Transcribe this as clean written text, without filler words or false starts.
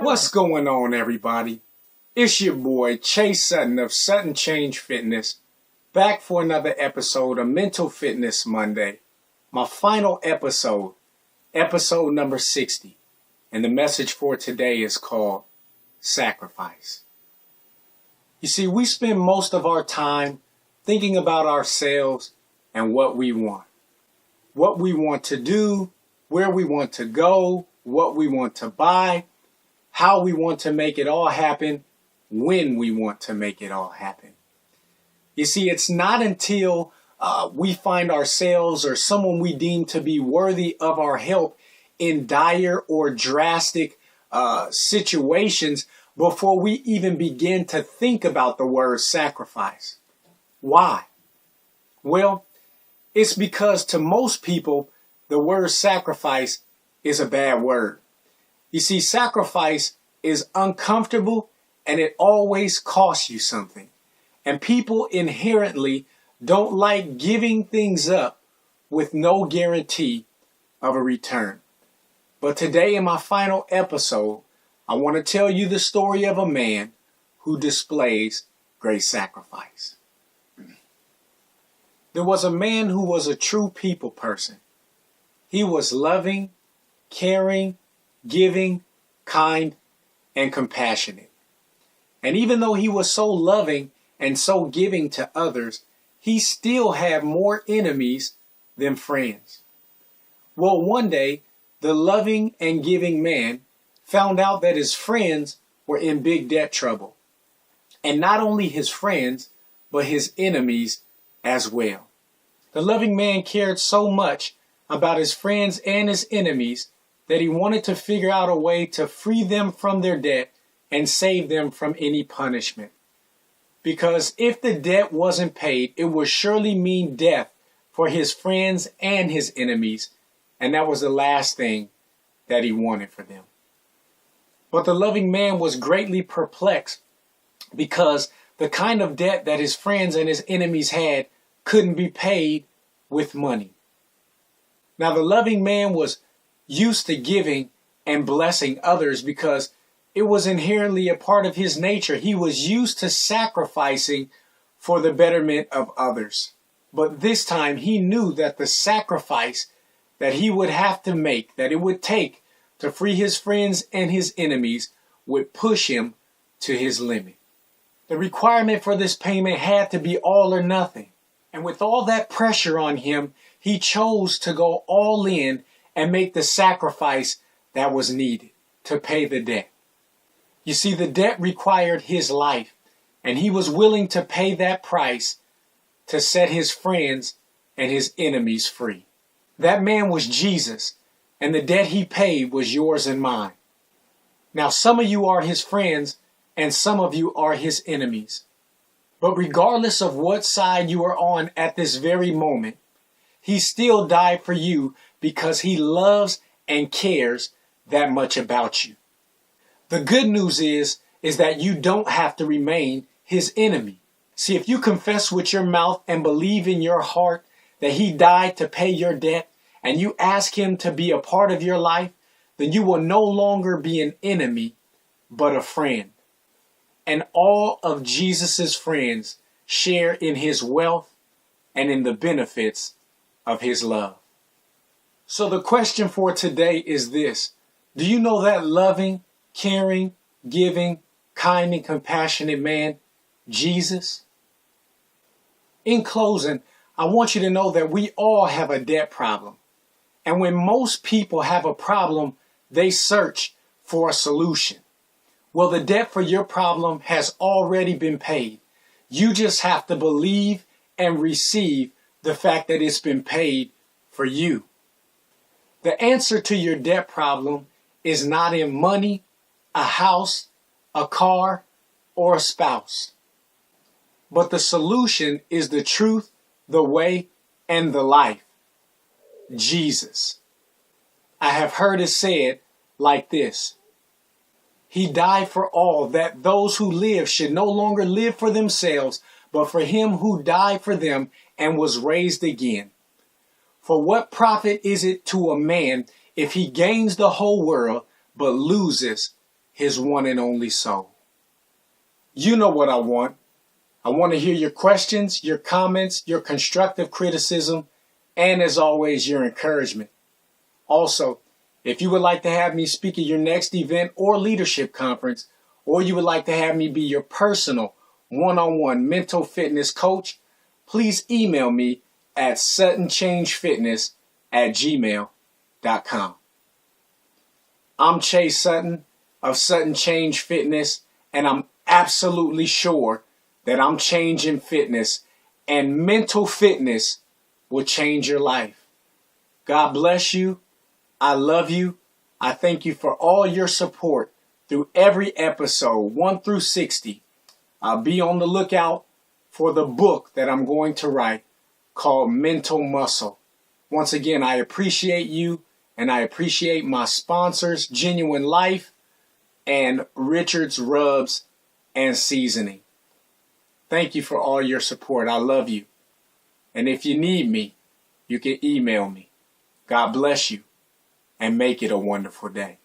What's going on, everybody? It's your boy, Chase Sutton of SuttonChangeFitness, back for another episode of Mental Fitness Monday, my final episode number 60, and the message for today is called Sacrifice. You see, we spend most of our time thinking about ourselves and what we want to do, where we want to go, what we want to buy, how we want to make it all happen, when we want to make it all happen. You see, it's not until we find ourselves or someone we deem to be worthy of our help in dire or drastic situations before we even begin to think about the word sacrifice. Why? Well, it's because to most people, the word sacrifice is a bad word. You see, sacrifice is uncomfortable and it always costs you something. And people inherently don't like giving things up with no guarantee of a return. But today in my final episode, I want to tell you the story of a man who displays great sacrifice. There was a man who was a true people person. He was loving, caring, giving, kind, and compassionate. And even though he was so loving and so giving to others, he still had more enemies than friends. Well, one day, the loving and giving man found out that his friends were in big debt trouble. And not only his friends, but his enemies as well. The loving man cared so much about his friends and his enemies that he wanted to figure out a way to free them from their debt and save them from any punishment. Because if the debt wasn't paid, it would surely mean death for his friends and his enemies, and that was the last thing that he wanted for them. But the loving man was greatly perplexed because the kind of debt that his friends and his enemies had couldn't be paid with money. Now, the loving man was used to giving and blessing others because it was inherently a part of his nature. He was used to sacrificing for the betterment of others. But this time he knew that the sacrifice that he would have to make, that it would take to free his friends and his enemies, would push him to his limit. The requirement for this payment had to be all or nothing. And with all that pressure on him, he chose to go all in and make the sacrifice that was needed to pay the debt. You see, the debt required his life, and he was willing to pay that price to set his friends and his enemies free. That man was Jesus, and the debt he paid was yours and mine. Now, some of you are his friends, and some of you are his enemies. But regardless of what side you are on at this very moment, he still died for you because he loves and cares that much about you. The good news is that you don't have to remain his enemy. See, if you confess with your mouth and believe in your heart that he died to pay your debt, and you ask him to be a part of your life, then you will no longer be an enemy, but a friend. And all of Jesus's friends share in his wealth and in the benefits of his love. So the question for today is this: do you know that loving, caring, giving, kind, and compassionate man, Jesus? In closing, I want you to know that we all have a debt problem. And when most people have a problem, they search for a solution. Well, the debt for your problem has already been paid. You just have to believe and receive the fact that it's been paid for you. The answer to your debt problem is not in money, a house, a car, or a spouse. But the solution is the truth, the way, and the life. Jesus. I have heard it said like this: He died for all, that those who live should no longer live for themselves, but for him who died for them and was raised again. For what profit is it to a man if he gains the whole world but loses his one and only soul? You know what I want. I want to hear your questions, your comments, your constructive criticism, and as always, your encouragement. Also, if you would like to have me speak at your next event or leadership conference, or you would like to have me be your personal one-on-one mental fitness coach, please email me at SuttonChangeFitness@gmail.com. I'm Chameion Sutton of Sutton Change Fitness, and I'm absolutely sure that I'm changing fitness, and mental fitness will change your life. God bless you. I love you. I thank you for all your support through every episode, 1 through 60. Be on the lookout for the book that I'm going to write called Mental Muscle. Once again, I appreciate you, and I appreciate my sponsors, Genuine Life and Richard's Rubs and Seasoning. Thank you for all your support. I love you. And if you need me, you can email me. God bless you, and make it a wonderful day.